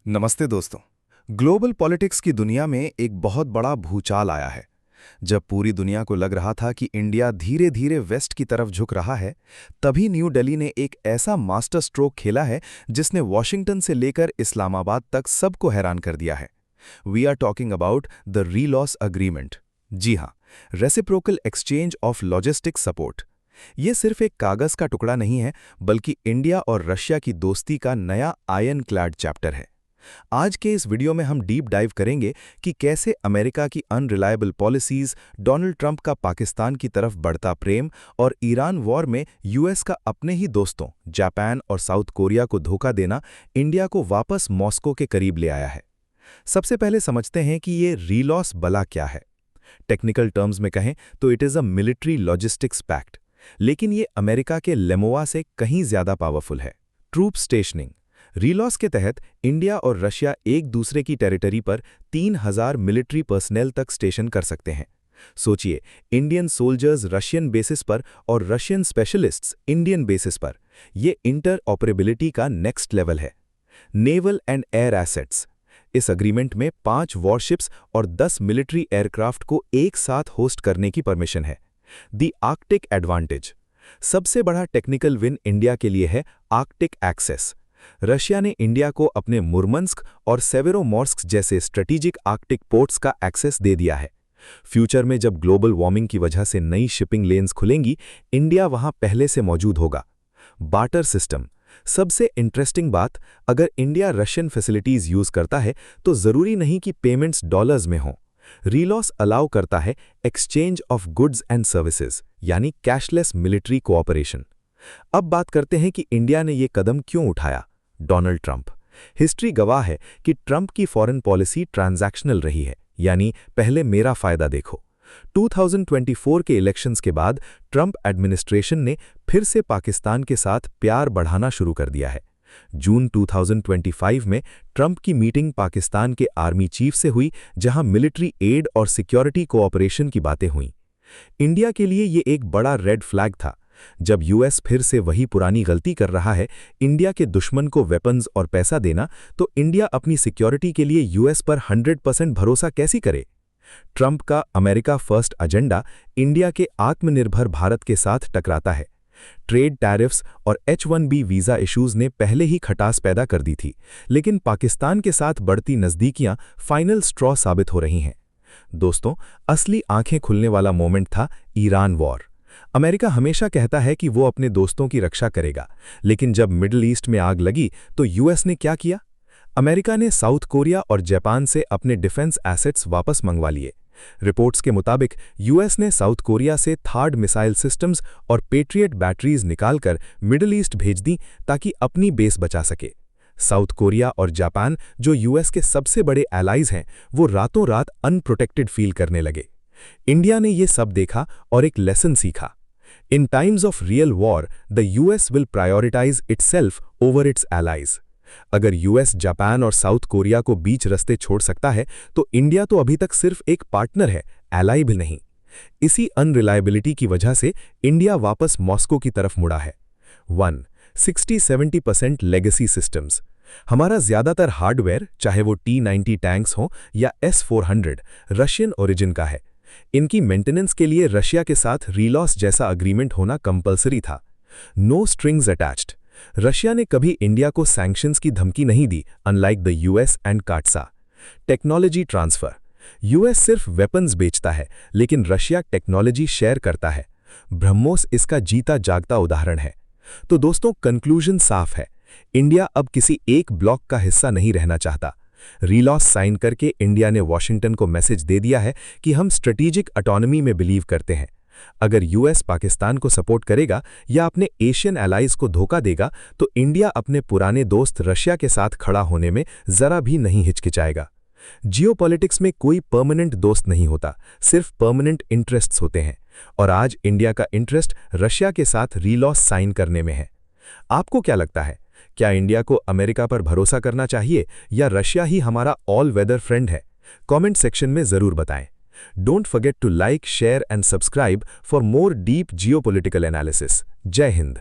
नमस्ते दोस्तों। Global politics की दुनिया में एक बहुत बड़ा भूचाल आया है। जब पूरी दुनिया को लग रहा था कि इंडिया धीरे धीरे वेस्ट की तरफ झुक रहा है, तभी न्यू दिल्ली ने एक ऐसा मास्टर स्ट्रोक खेला है जिसने वॉशिंगटन से लेकर इस्लामाबाद तक सबको हैरान कर दिया है। We are talking about the RELOS agreement. जी हाँ, reciprocal exchange of logistic support. ये सिर्फ एक कागज का टुकड़ा नहीं है, बल्कि इंडिया और रशिया की दोस्ती का नया आयन क्लैड चैप्टर है। आज के इस वीडियो में हम डीप डाइव करेंगे कि कैसे अमेरिका की अनरिलायबल पॉलिसीज, डोनाल्ड ट्रंप का पाकिस्तान की तरफ बढ़ता प्रेम और ईरान वॉर में यूएस का अपने ही दोस्तों जापान और साउथ कोरिया को धोखा देना इंडिया को वापस मॉस्को के करीब ले आया है। सबसे पहले समझते हैं कि ये रीलॉस भला क्या है। टेक्निकल टर्म्स में कहें तो it is a military logistics pact, लेकिन ये अमेरिका के लेमोआ से कहीं ज्यादा पावरफुल है। Troop stationing. रीलॉस के तहत इंडिया और रशिया एक दूसरे की टेरिटरी पर 3000 मिलिट्री पर्सनेल तक स्टेशन कर सकते हैं। सोचिए, इंडियन सोल्जर्स रशियन बेसिस पर और रशियन स्पेशलिस्ट्स इंडियन बेसिस पर। ये इंटर ऑपरेबिलिटी का नेक्स्ट लेवल है। Naval and air assets. इस अग्रीमेंट में 5 वॉरशिप्स और 10 मिलिट्री एयरक्राफ्ट को एक साथ होस्ट करने की परमिशन है। दी आर्कटिक एडवांटेज। सबसे बड़ा टेक्निकल विन इंडिया के लिए है आर्कटिक एक्सेस। रशिया ने इंडिया को अपने मुर्मंस्क और सेवेरोमोर्स्क जैसे स्ट्रेटेजिक आर्कटिक पोर्ट्स का एक्सेस दे दिया है। फ्यूचर में जब ग्लोबल वार्मिंग की वजह से नई शिपिंग लेन्स खुलेंगी, इंडिया वहां पहले से मौजूद होगा। Barter system. सबसे इंटरेस्टिंग बात, अगर इंडिया रशियन फैसिलिटीज यूज करता है तो जरूरी नहीं कि पेमेंट्स डॉलर्स में हों। रीलॉस अलाउ करता है exchange of goods and services, यानी कैशलेस मिलिट्री कोऑपरेशन। अब बात करते हैं कि इंडिया ने ये कदम क्यों उठाया। Donald Trump. हिस्ट्री गवाह है कि ट्रंप की फॉरेन पॉलिसी ट्रांजैक्शनल रही है, यानी पहले मेरा फायदा देखो। 2024 के इलेक्शंस के बाद ट्रंप एडमिनिस्ट्रेशन ने फिर से पाकिस्तान के साथ प्यार बढ़ाना शुरू कर दिया है। जून 2025 में ट्रंप की मीटिंग पाकिस्तान के आर्मी चीफ से हुई, जहां मिलिट्री एड और सिक्योरिटी कोऑपरेशन की बातें हुईं। इंडिया के लिए ये एक बड़ा रेड फ्लैग था। जब यूएस फिर से वही पुरानी गलती कर रहा है, इंडिया के दुश्मन को वेपन्स और पैसा देना, तो इंडिया अपनी सिक्योरिटी के लिए यूएस पर 100% भरोसा कैसे करे। ट्रंप का अमेरिका फर्स्ट एजेंडा इंडिया के आत्मनिर्भर भारत के साथ टकराता है। ट्रेड टैरिफ्स और H-1B वीजा इश्यूज ने पहले ही खटास पैदा कर दी थी, लेकिन पाकिस्तान के साथ बढ़ती नज़दीकियां फाइनल स्ट्रॉ साबित हो रही हैं। दोस्तों, असली आंखें खुलने वाला मोमेंट था ईरान वॉर। अमेरिका हमेशा कहता है कि वो अपने दोस्तों की रक्षा करेगा, लेकिन जब मिडिल ईस्ट में आग लगी तो यूएस ने क्या किया। अमेरिका ने साउथ कोरिया और जापान से अपने डिफेंस एसेट्स वापस मंगवा लिए। रिपोर्ट्स के मुताबिक यूएस ने साउथ कोरिया से थार्ड मिसाइल सिस्टम्स और पेट्रियट बैटरीज निकालकर मिडिल ईस्ट भेज दी ताकि अपनी बेस बचा सके। साउथ कोरिया और जापान, जो यूएस के सबसे बड़े एलाइज हैं, वो रातों रात अनप्रोटेक्टेड फील करने लगे। इंडिया ने ये सब देखा और एक लेसन सीखा। In times of real war, the US will prioritize itself over its allies. अगर यूएस जापान और साउथ कोरिया को बीच रस्ते छोड़ सकता है, तो इंडिया तो अभी तक सिर्फ एक पार्टनर है, एलाई भी नहीं। इसी अनरिलायबिलिटी की वजह से इंडिया वापस मॉस्को की तरफ मुड़ा है। 60-70% लेगेसी सिस्टम्स। हमारा ज्यादातर हार्डवेयर, चाहे वो T-90 टैंक्स हों या S-400, रशियन ओरिजिन का है। इनकी मेंटेनेंस के लिए रशिया के साथ रीलॉस जैसा अग्रीमेंट होना कंपलसरी था। No strings attached. रशिया ने कभी इंडिया को सैंक्शंस की धमकी नहीं दी, unlike the US and CAATSA. Technology transfer. US सिर्फ वेपन्स बेचता है, लेकिन रशिया टेक्नोलॉजी शेयर करता है। ब्रह्मोस इसका जीता जागता उदाहरण है। तो दोस्तों, कंक्लूजन साफ है, इंडिया अब किसी एक ब्लॉक का हिस्सा नहीं रहना चाहता। रीलॉस साइन करके इंडिया ने वॉशिंगटन को मैसेज दे दिया है कि हम स्ट्रेटेजिक ऑटोनॉमी में बिलीव करते हैं। अगर यूएस पाकिस्तान को सपोर्ट करेगा या अपने एशियन एलाइज को धोखा देगा, तो इंडिया अपने पुराने दोस्त रशिया के साथ खड़ा होने में जरा भी नहीं हिचकिचाएगा। जियोपॉलिटिक्स में कोई परमानेंट दोस्त नहीं होता, सिर्फ परमानेंट इंटरेस्ट्स होते हैं, और आज इंडिया का इंटरेस्ट रशिया के साथ रीलॉस साइन करने में है। आपको क्या लगता है, क्या इंडिया को अमेरिका पर भरोसा करना चाहिए या रशिया ही हमारा ऑल वेदर फ्रेंड है? कमेंट सेक्शन में जरूर बताएं। Don't forget to like, share and subscribe for more deep geopolitical analysis. जय हिंद।